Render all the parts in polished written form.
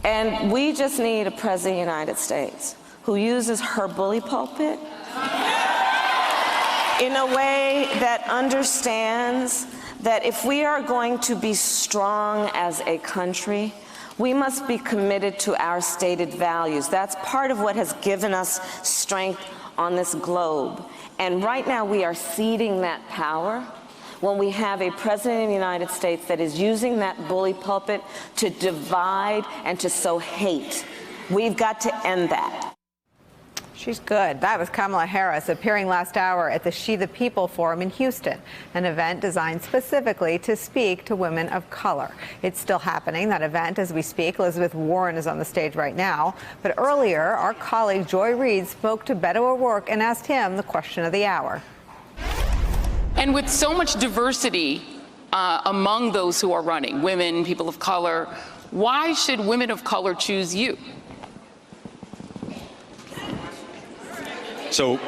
And we just need a president of the United States who uses her bully pulpit in a way that understands that if we are going to be strong as a country, we must be committed to our stated values. That's part of what has given us strength on this globe. And right now we are ceding that power when we have a president of the United States that is using that bully pulpit to divide and to sow hate. We've got to end that. She's good. That was Kamala Harris appearing last hour at the She the People Forum in Houston, an event designed specifically to speak to women of color. It's still happening, that event, as we speak. Elizabeth Warren is on the stage right now. But earlier, our colleague Joy Reid spoke to Beto O'Rourke and asked him the question of the hour. And with so much diversity among those who are running, women, people of color, why should women of color choose you? So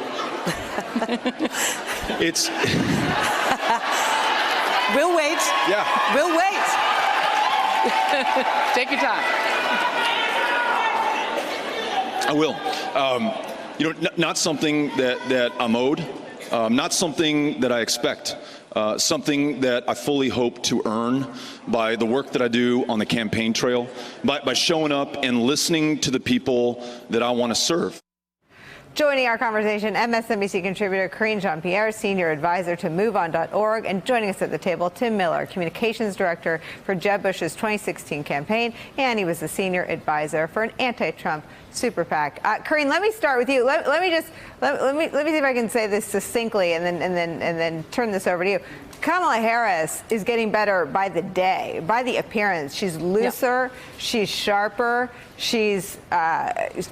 it's. We'll wait. Yeah. We'll wait. Take your time. I will. Not something that I'm owed, not something that I expect, something that I fully hope to earn by the work that I do on the campaign trail, by showing up and listening to the people that I want to serve. Joining our conversation, MSNBC contributor Karine Jean-Pierre, senior advisor to MoveOn.org, and joining us at the table, Tim Miller, communications director for Jeb Bush's 2016 campaign, and he was the senior advisor for an anti-Trump super PAC. Karine, let me start with you. Let me see if I can say this succinctly, and then turn this over to you. Kamala Harris is getting better by the day, by the appearance. She's looser, she's sharper, she's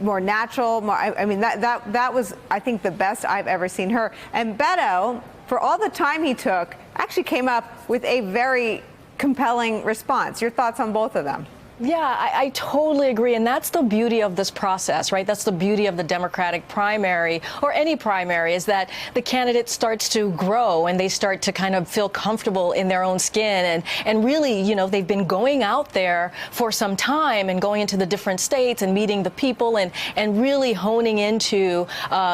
more natural. That was, I think, the best I've ever seen her. And Beto, for all the time he took, actually came up with a very compelling response. Your thoughts on both of them? Yeah, I totally agree. And that's the beauty of this process, right? That's the beauty of the Democratic primary, or any primary, is that the candidate starts to grow and they start to kind of feel comfortable in their own skin. And really, you know, they've been going out there for some time and going into the different states and meeting the people and really honing into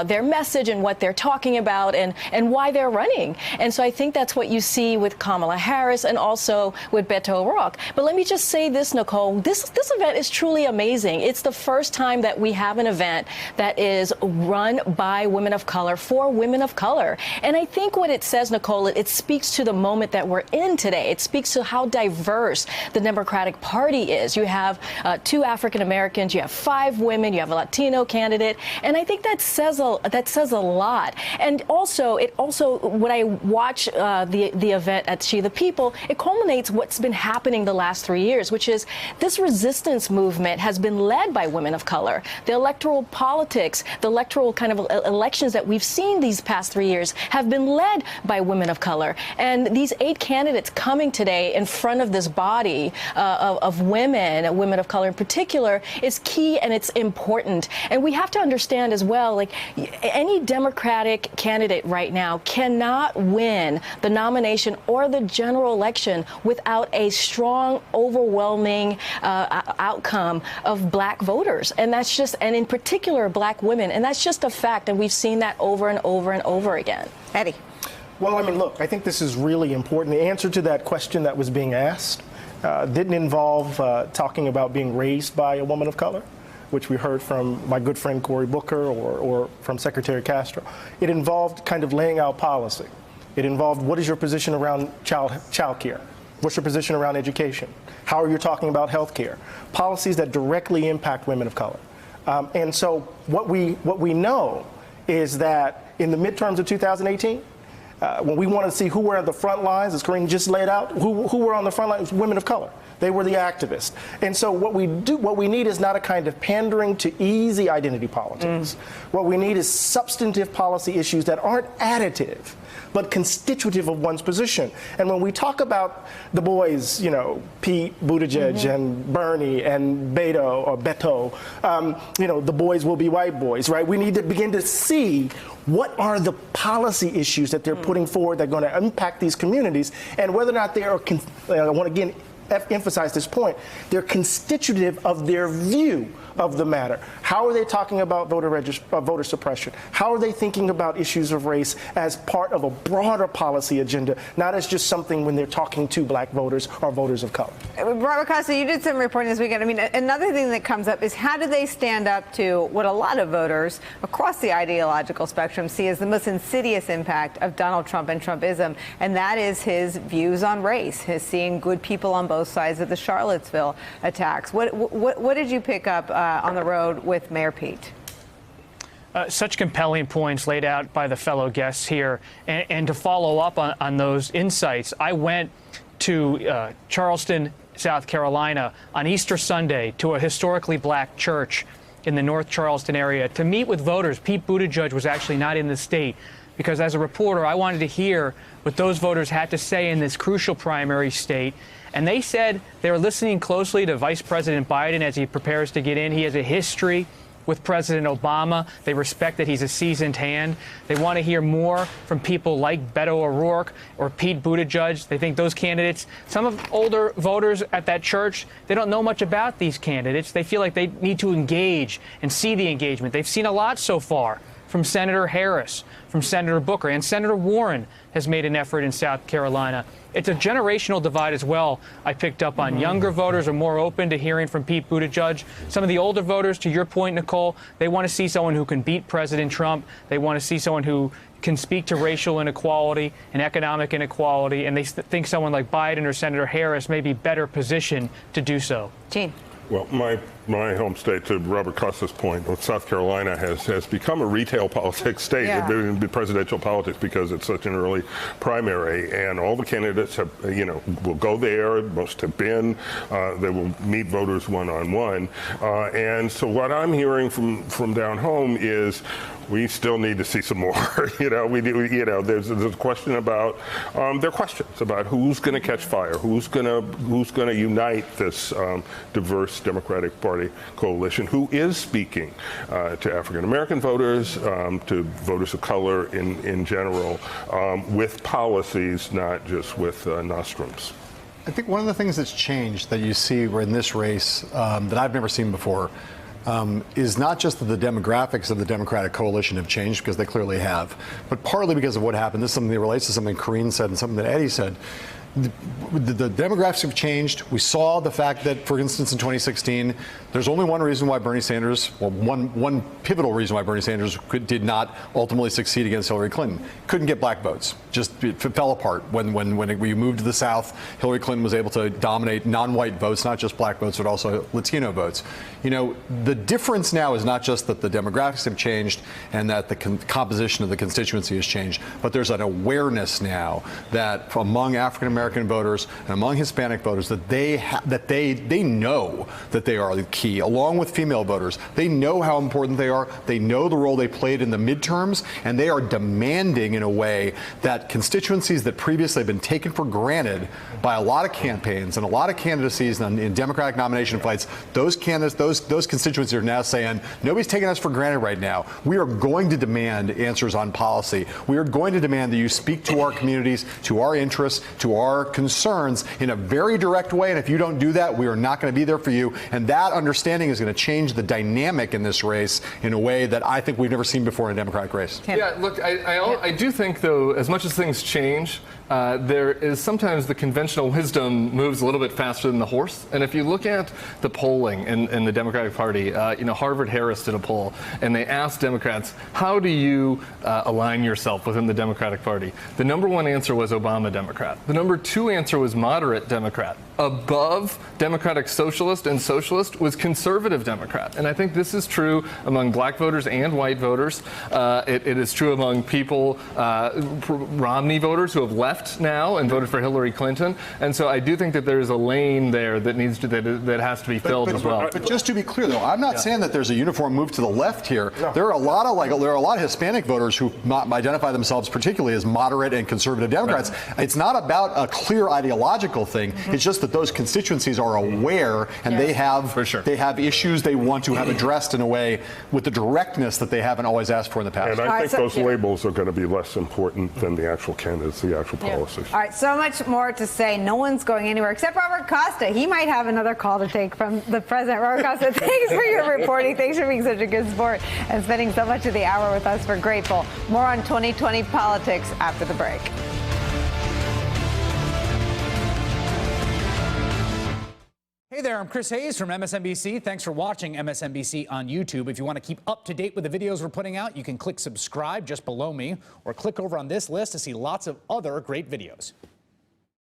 their message and what they're talking about and why they're running. And so I think that's what you see with Kamala Harris and also with Beto O'Rourke. But let me just say this, Nicole. This event is truly amazing. It's the first time that we have an event that is run by women of color for women of color. And I think what it says, Nicole, it speaks to the moment that we're in today. It speaks to how diverse the Democratic Party is. You have 2 African Americans, you have 5 women, you have a Latino candidate, and I think that says a lot. And also, when I watch the event at She the People, it culminates what's been happening the last 3 years, which is this resistance movement has been led by women of color. The electoral politics, the electoral kind of elections that we've seen these past 3 years have been led by women of color. And these 8 candidates coming today in front of this body of women of color in particular, is key and it's important. And we have to understand as well, like, any Democratic candidate right now cannot win the nomination or the general election without a strong, overwhelming outcome of black voters. And that's just, and in particular, black women. And that's just a fact. And we've seen that over and over and over again. Eddie. Well, I mean, look, I think this is really important. The answer to that question that was being asked didn't involve talking about being raised by a woman of color, which we heard from my good friend Cory Booker or from Secretary Castro. It involved kind of laying out policy. It involved, what is your position around child care? What's your position around education? How are you talking about health care? Policies that directly impact women of color. And so what we know is that in the midterms of 2018, when we want to see who were at the front lines, as Karine just laid out, who were on the front lines, women of color. They were the activists. And so what we need is not a kind of pandering to easy identity politics. What we need is substantive policy issues that aren't additive, but constitutive of one's position. And when we talk about the boys, you know, Pete Buttigieg and Bernie and Beto, you know, the boys will be white boys, right? We need to begin to see what are the policy issues that they're putting forward that are going to impact these communities, and whether or not they are, I want to again emphasize this point, they're constitutive of their view of the matter. How are they talking about voter suppression? How are they thinking about issues of race as part of a broader policy agenda, not as just something when they're talking to black voters or voters of color? Robert Costa, you did some reporting this weekend. I mean, another thing that comes up is how do they stand up to what a lot of voters across the ideological spectrum see as the most insidious impact of Donald Trump and Trumpism, and that is his views on race, his seeing good people on both sides of the Charlottesville attacks. What did you pick up on the road with Mayor Pete? Such compelling points laid out by the fellow guests here. And to follow up on those insights, I went to Charleston, South Carolina on Easter Sunday to a historically black church in the North Charleston area to meet with voters. Pete Buttigieg was actually not in the state because as a reporter, I wanted to hear what those voters had to say in this crucial primary state. And they said they were listening closely to Vice President Biden as he prepares to get in. He has a history with President Obama. They respect that he's a seasoned hand. They want to hear more from people like Beto O'Rourke or Pete Buttigieg. They think those candidates, some of older voters at that church, they don't know much about these candidates. They feel like they need to engage and see the engagement. They've seen a lot so far from Senator Harris, from Senator Booker, and Senator Warren has made an effort in South Carolina. It's a generational divide as well. I picked up on younger voters are more open to hearing from Pete Buttigieg. Some of the older voters, to your point, Nicole, they want to see someone who can beat President Trump. They want to see someone who can speak to racial inequality and economic inequality, and they think someone like Biden or Senator Harris may be better positioned to do so. Gene. Well, my home state, to Robert Costa's point, South Carolina has become a retail politics state in presidential politics because it's such an early primary, and all the candidates have, will go there. Most have been. They will meet voters one-on-one, and so what I'm hearing from down home is we still need to see some more. There's a question about there are questions about who's going to catch fire, who's going to unite this diverse Democratic Party coalition, who is speaking to African American voters, to voters of color in general, with policies, not just with nostrums. I think one of the things that's changed that you see in this race that I've never seen before is not just that the demographics of the Democratic coalition have changed, because they clearly have, but partly because of what happened. This is something that relates to something Karine said and something that Eddie said. The demographics have changed. We saw the fact that, for instance, in 2016, there's only one reason why Bernie Sanders, well, one pivotal reason why Bernie Sanders did not ultimately succeed against Hillary Clinton. Couldn't get black votes. Just it fell apart when we moved to the South. Hillary Clinton was able to dominate non-white votes, not just black votes, but also Latino votes. The difference now is not just that the demographics have changed and that the composition of the constituency has changed, but there's an awareness now that among African American voters and among Hispanic voters that they know that they are the key, along with female voters. They know how important they are. They know the role they played in the midterms, and they are demanding in a way that constituencies that previously have been taken for granted by a lot of campaigns and a lot of candidacies in Democratic nomination fights, those candidates, those constituencies are now saying, nobody's taking us for granted right now. We are going to demand answers on policy. We are going to demand that you speak to our communities, to our interests, to our concerns in a very direct way, and if you don't do that, we are not going to be there for you. And that understanding is going to change the dynamic in this race in a way that I think we've never seen before in a Democratic race. Yeah, look, I do think, though, as much as things change, there is sometimes the conventional wisdom moves a little bit faster than the horse. And if you look at the polling in the Democratic Party, Harvard-Harris did a poll, and they asked Democrats, how do you align yourself within the Democratic Party? The number one answer was Obama Democrat. The number two answer was moderate Democrat. Above Democratic Socialist and Socialist was conservative Democrat. And I think this is true among black voters and white voters. It is true among people, Romney voters who have left now and voted for Hillary Clinton. And so I do think that there is a lane there that that has to be filled as well. But just to be clear, though, I'm not saying that there's a uniform move to the left here. No. There are a lot of Hispanic voters who identify themselves particularly as moderate and conservative Democrats. Right. It's not about a clear ideological thing. It's just that those constituencies are aware and they have issues they want to have addressed in a way with the directness that they haven't always asked for in the past. And I think those labels are going to be less important than the actual candidates, the actual policies. All right, so much more to say. No one's going anywhere except Robert Costa. He might have another call to take from the president. Robert Costa, thanks for your reporting. Thanks for being such a good sport and spending so much of the hour with us. We're grateful. More on 2020 politics after the break. Hey there, I'm Chris Hayes from MSNBC. Thanks for watching MSNBC on YouTube. If you want to keep up to date with the videos we're putting out, you can click subscribe just below me or click over on this list to see lots of other great videos.